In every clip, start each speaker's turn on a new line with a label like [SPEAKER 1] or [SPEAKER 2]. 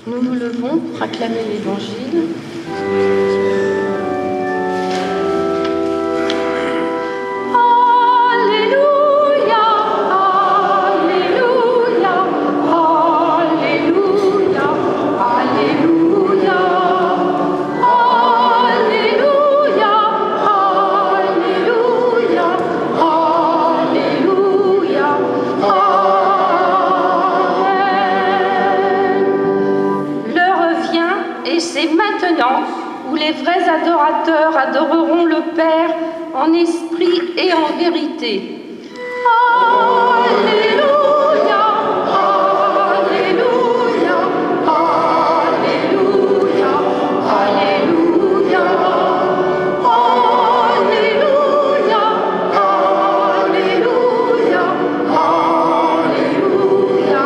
[SPEAKER 1] Nous nous levons pour acclamer l'Évangile.
[SPEAKER 2] Où les vrais adorateurs adoreront le Père en esprit et en vérité. Alléluia, Alléluia, Alléluia, Alléluia, Alléluia, Alléluia, Alléluia,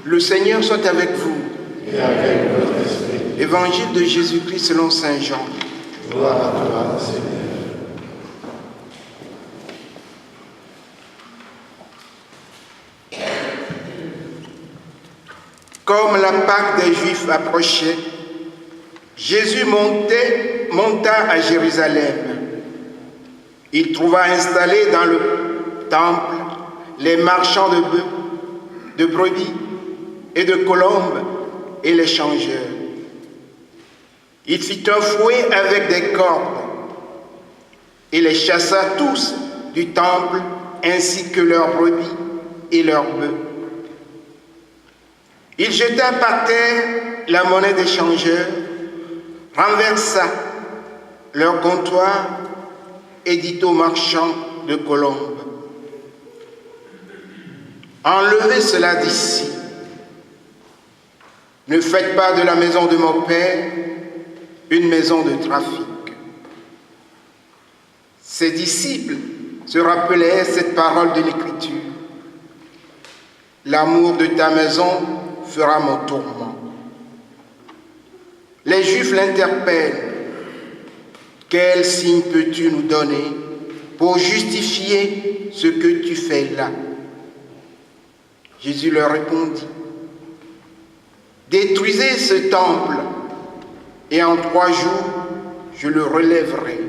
[SPEAKER 3] Le Seigneur soit avec vous.
[SPEAKER 4] Et avec votre esprit.
[SPEAKER 3] Évangile de Jésus-Christ selon saint Jean.
[SPEAKER 4] Gloire à toi, Seigneur.
[SPEAKER 3] Comme la Pâque des Juifs approchait, Jésus monta à Jérusalem. Il trouva installés dans le temple les marchands de brebis et de colombes et les changeurs. Il fit un fouet avec des cordes et les chassa tous du temple ainsi que leurs brebis et leurs bœufs. Il jeta par terre la monnaie des changeurs, renversa leur comptoir et dit aux marchands de colombes: enlevez cela d'ici. Ne faites pas de la maison de mon Père une maison de trafic. Ses disciples se rappelaient cette parole de l'Écriture: l'amour de ta maison fera mon tourment. Les Juifs l'interpellent: quel signe peux-tu nous donner pour justifier ce que tu fais là? Jésus leur répondit: détruisez ce temple et en 3 jours je le relèverai.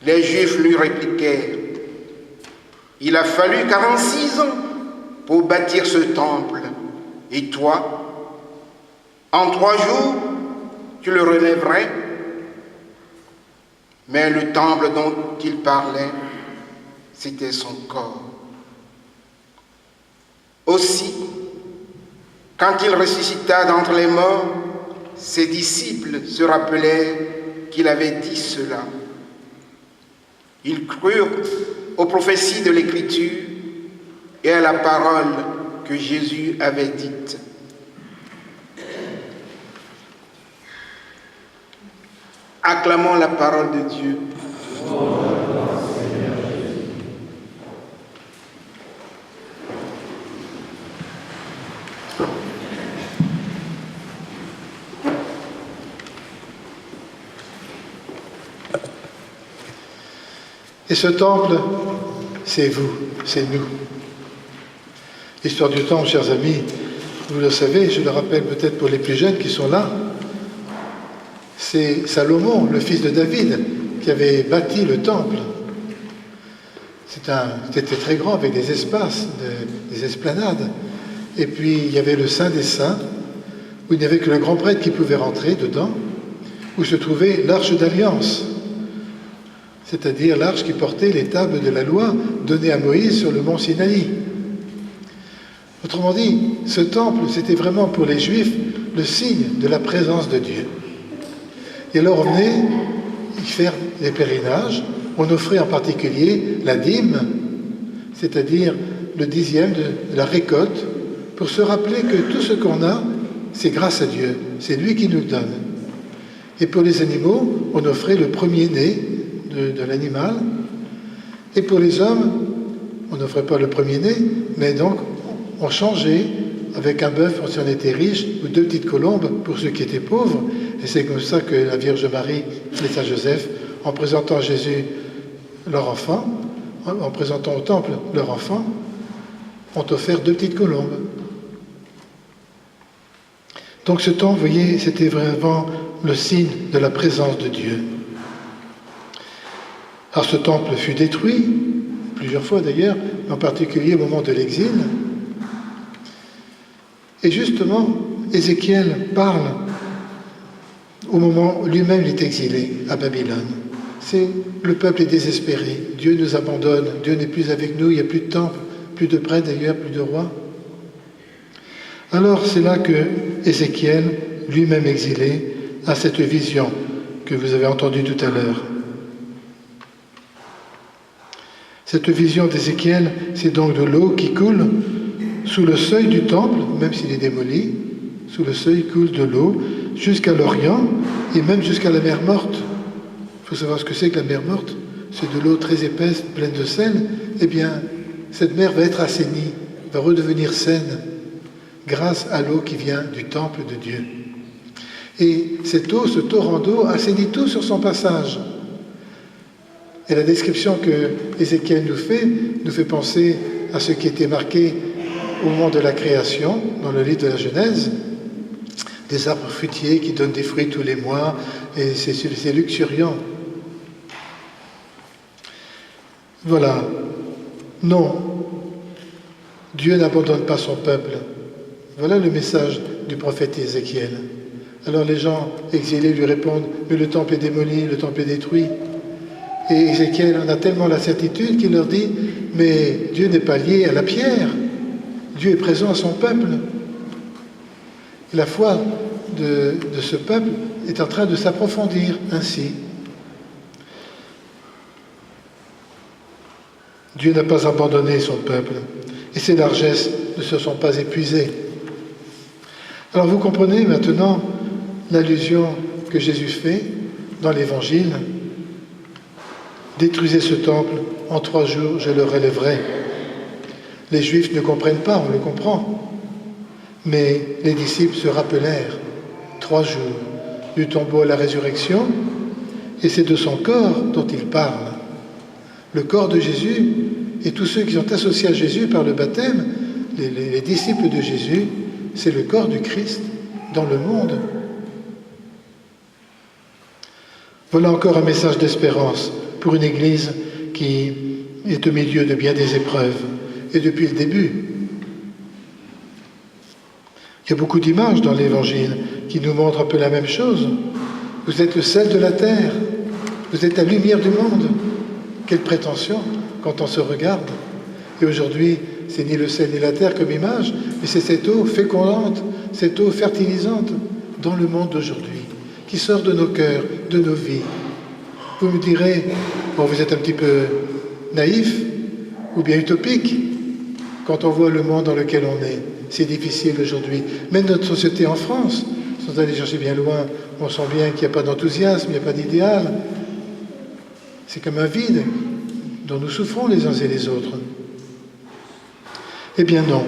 [SPEAKER 3] Les Juifs lui répliquèrent: il a fallu 46 ans pour bâtir ce temple, et toi, en 3 jours tu le relèverais? Mais le temple dont il parlait, c'était son corps. Aussi, quand il ressuscita d'entre les morts, ses disciples se rappelèrent qu'il avait dit cela. Ils crurent aux prophéties de l'Écriture et à la parole que Jésus avait dite. Acclamons la parole de Dieu.
[SPEAKER 4] Et ce temple, c'est vous, c'est nous. L'histoire du temple, chers amis, vous le savez, je le rappelle peut-être pour les plus jeunes qui sont là, c'est Salomon, le fils de David, qui avait bâti le temple. C'était très grand, avec des espaces, des esplanades. Et puis, il y avait le Saint des Saints, où il n'y avait que le grand prêtre qui pouvait rentrer dedans, où se trouvait l'Arche d'Alliance, c'est-à-dire l'arche qui portait les tables de la loi données à Moïse sur le mont Sinaï. Autrement dit, ce temple, c'était vraiment pour les Juifs le signe de la présence de Dieu. Et alors on venait y faire des pèlerinages, on offrait en particulier la dîme, c'est-à-dire le 10e de la récolte, pour se rappeler que tout ce qu'on a, c'est grâce à Dieu, c'est lui qui nous le donne. Et pour les animaux, on offrait le premier-né de l'animal. Et pour les hommes, on n'offrait pas le premier-né, mais donc on changeait avec un bœuf si on était riche, ou 2 petites colombes pour ceux qui étaient pauvres. Et c'est comme ça que la Vierge Marie et Saint Joseph, en présentant Jésus leur enfant, en présentant au temple leur enfant, ont offert 2 petites colombes. Donc ce temple, vous voyez, c'était vraiment le signe de la présence de Dieu. Alors ce temple fut détruit, plusieurs fois d'ailleurs, en particulier au moment de l'exil. Et justement, Ézéchiel parle au moment où lui-même il est exilé à Babylone. C'est le peuple est désespéré, Dieu nous abandonne, Dieu n'est plus avec nous, il n'y a plus de temple, plus de prêtre d'ailleurs, plus de roi. Alors c'est là que Ézéchiel, lui-même exilé, a cette vision que vous avez entendue tout à l'heure. Cette vision d'Ézéchiel, c'est donc de l'eau qui coule sous le seuil du temple, même s'il est démoli, sous le seuil coule de l'eau jusqu'à l'Orient et même jusqu'à la mer Morte. Il faut savoir ce que c'est que la mer Morte. C'est de l'eau très épaisse, pleine de sel. Eh bien, cette mer va être assainie, va redevenir saine grâce à l'eau qui vient du temple de Dieu. Et cette eau, ce torrent d'eau, assainit tout sur son passage. Et la description que Ézéchiel nous fait penser à ce qui était marqué au moment de la création, dans le livre de la Genèse, des arbres fruitiers qui donnent des fruits tous les mois, et c'est luxuriant. Voilà. Non, Dieu n'abandonne pas son peuple. Voilà le message du prophète Ézéchiel. Alors les gens exilés lui répondent, mais le temple est démoli, le temple est détruit. Et Ézéchiel en a tellement la certitude qu'il leur dit, mais Dieu n'est pas lié à la pierre, Dieu est présent à son peuple. Et la foi de ce peuple est en train de s'approfondir ainsi. Dieu n'a pas abandonné son peuple, et ses largesses ne se sont pas épuisées. Alors vous comprenez maintenant l'allusion que Jésus fait dans l'Évangile. Détruisez ce temple, en 3 jours je le relèverai. Les Juifs ne comprennent pas, on le comprend. Mais les disciples se rappelèrent 3 jours du tombeau à la résurrection, et c'est de son corps dont il parle. Le corps de Jésus, et tous ceux qui sont associés à Jésus par le baptême, les disciples de Jésus, c'est le corps du Christ dans le monde. Voilà encore un message d'espérance pour une Église qui est au milieu de bien des épreuves, et depuis le début. Il y a beaucoup d'images dans l'Évangile qui nous montrent un peu la même chose. Vous êtes le sel de la terre, vous êtes la lumière du monde. Quelle prétention quand on se regarde. Et aujourd'hui, c'est ni le sel ni la terre comme image, mais c'est cette eau fécondante, cette eau fertilisante dans le monde d'aujourd'hui, qui sort de nos cœurs, de nos vies. Vous me direz, bon, vous êtes un petit peu naïf ou bien utopique quand on voit le monde dans lequel on est. C'est difficile aujourd'hui. Même notre société en France, sans aller chercher bien loin, on sent bien qu'il n'y a pas d'enthousiasme, il n'y a pas d'idéal. C'est comme un vide dont nous souffrons les uns et les autres. Eh bien non,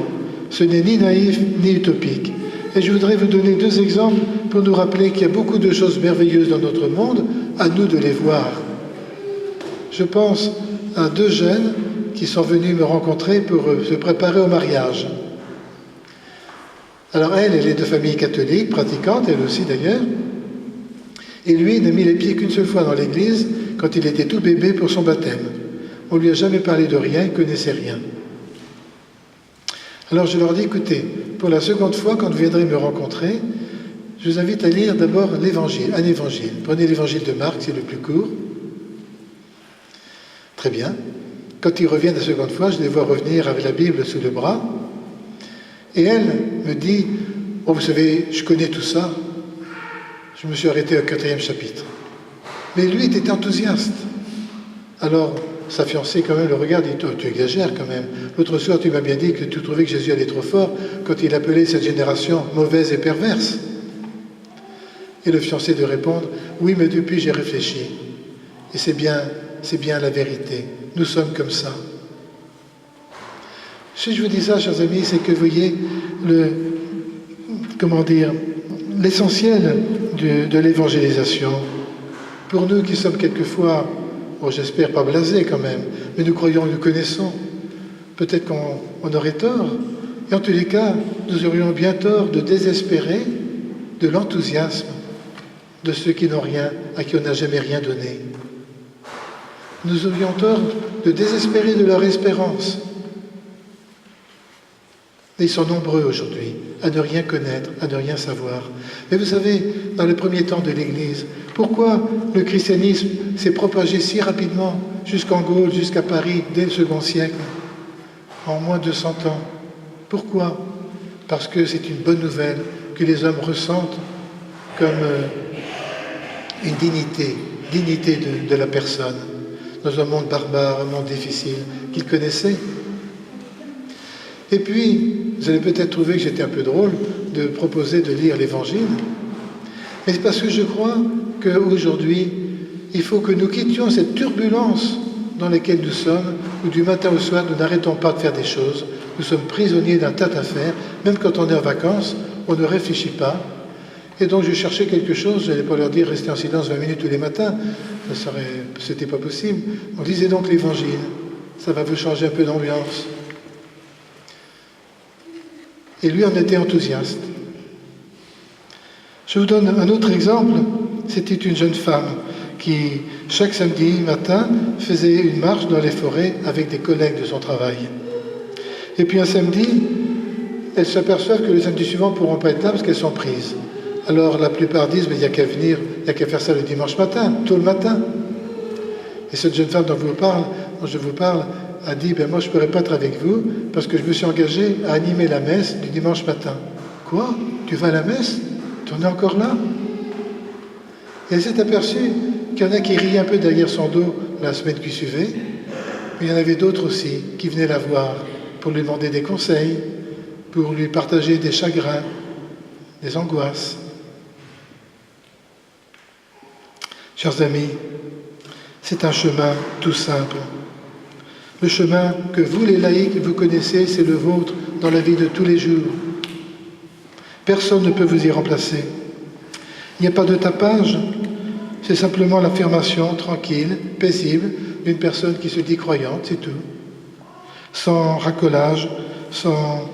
[SPEAKER 4] ce n'est ni naïf ni utopique. Et je voudrais vous donner 2 exemples pour nous rappeler qu'il y a beaucoup de choses merveilleuses dans notre monde, à nous de les voir. Je pense à 2 jeunes qui sont venus me rencontrer pour se préparer au mariage. Alors elle est de famille catholique, pratiquante, elle aussi d'ailleurs. Et lui, il n'a mis les pieds qu'une seule fois dans l'église, quand il était tout bébé pour son baptême. On ne lui a jamais parlé de rien, il ne connaissait rien. Alors je leur dis, écoutez, pour la seconde fois, quand vous viendrez me rencontrer, je vous invite à lire d'abord l'évangile, un évangile. Prenez l'évangile de Marc, c'est le plus court. Très bien. Quand ils reviennent la seconde fois, je les vois revenir avec la Bible sous le bras. Et elle me dit, oh, vous savez, je connais tout ça. Je me suis arrêté au 4e chapitre. Mais lui était enthousiaste. Alors, sa fiancée, quand même, le regarde et dit, oh, tu exagères quand même. L'autre soir, tu m'as bien dit que tu trouvais que Jésus allait trop fort quand il appelait cette génération mauvaise et perverse. Et le fiancé de répondre, oui, mais depuis, j'ai réfléchi. Et c'est bien la vérité. Nous sommes comme ça. Si je vous dis ça, chers amis, c'est que vous voyez l'essentiel de l'évangélisation. Pour nous qui sommes quelquefois oh, j'espère pas blasés quand même, mais nous croyons, nous connaissons. Peut-être qu'on aurait tort. Et en tous les cas, nous aurions bien tort de désespérer de l'enthousiasme de ceux qui n'ont rien, à qui on n'a jamais rien donné. Nous aurions tort de désespérer de leur espérance. Et ils sont nombreux aujourd'hui à ne rien connaître, à ne rien savoir. Mais vous savez, dans les premiers temps de l'Église, pourquoi le christianisme s'est propagé si rapidement jusqu'en Gaule, jusqu'à Paris, dès le second siècle, en moins de 100 ans? Pourquoi? Parce que c'est une bonne nouvelle que les hommes ressentent comme une dignité de la personne, dans un monde barbare, un monde difficile, qu'ils connaissaient. Et puis, vous allez peut-être trouver que j'étais un peu drôle de proposer de lire l'Évangile, mais c'est parce que je crois qu'aujourd'hui, il faut que nous quittions cette turbulence dans laquelle nous sommes, où du matin au soir, nous n'arrêtons pas de faire des choses. Nous sommes prisonniers d'un tas d'affaires. Même quand on est en vacances, on ne réfléchit pas. Et donc, je cherchais quelque chose. Je n'allais pas leur dire restez en silence 20 minutes tous les matins. C'était pas possible. On lisait donc l'Évangile. Ça va vous changer un peu d'ambiance. Et lui en était enthousiaste. Je vous donne un autre exemple. C'était une jeune femme qui, chaque samedi matin, faisait une marche dans les forêts avec des collègues de son travail. Et puis un samedi, elles s'aperçoivent que le samedi suivant ne pourront pas être là parce qu'elles sont prises. Alors la plupart disent, mais il n'y a qu'à venir, il n'y a qu'à faire ça le dimanche matin, tôt le matin. Et cette jeune femme dont je vous parle, a dit, moi je ne pourrais pas être avec vous parce que je me suis engagé à animer la messe du dimanche matin. Quoi? Tu vas à la messe? Tu en es encore là? Et elle s'est aperçue qu'il y en a qui riaient un peu derrière son dos la semaine qui suivait, mais il y en avait d'autres aussi qui venaient la voir pour lui demander des conseils, pour lui partager des chagrins, des angoisses. Chers amis, c'est un chemin tout simple. Le chemin que vous, les laïcs, vous connaissez, c'est le vôtre dans la vie de tous les jours. Personne ne peut vous y remplacer. Il n'y a pas de tapage, c'est simplement l'affirmation tranquille, paisible, d'une personne qui se dit croyante, c'est tout. Sans racolage, sans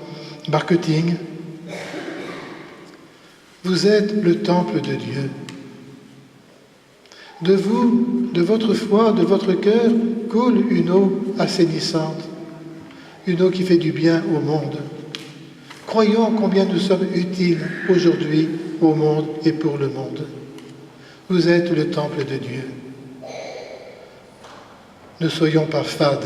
[SPEAKER 4] marketing. Vous êtes le temple de Dieu. De vous, de votre foi, de votre cœur, coule une eau assainissante, une eau qui fait du bien au monde. Croyons combien nous sommes utiles aujourd'hui au monde et pour le monde. Vous êtes le temple de Dieu. Ne soyons pas fades.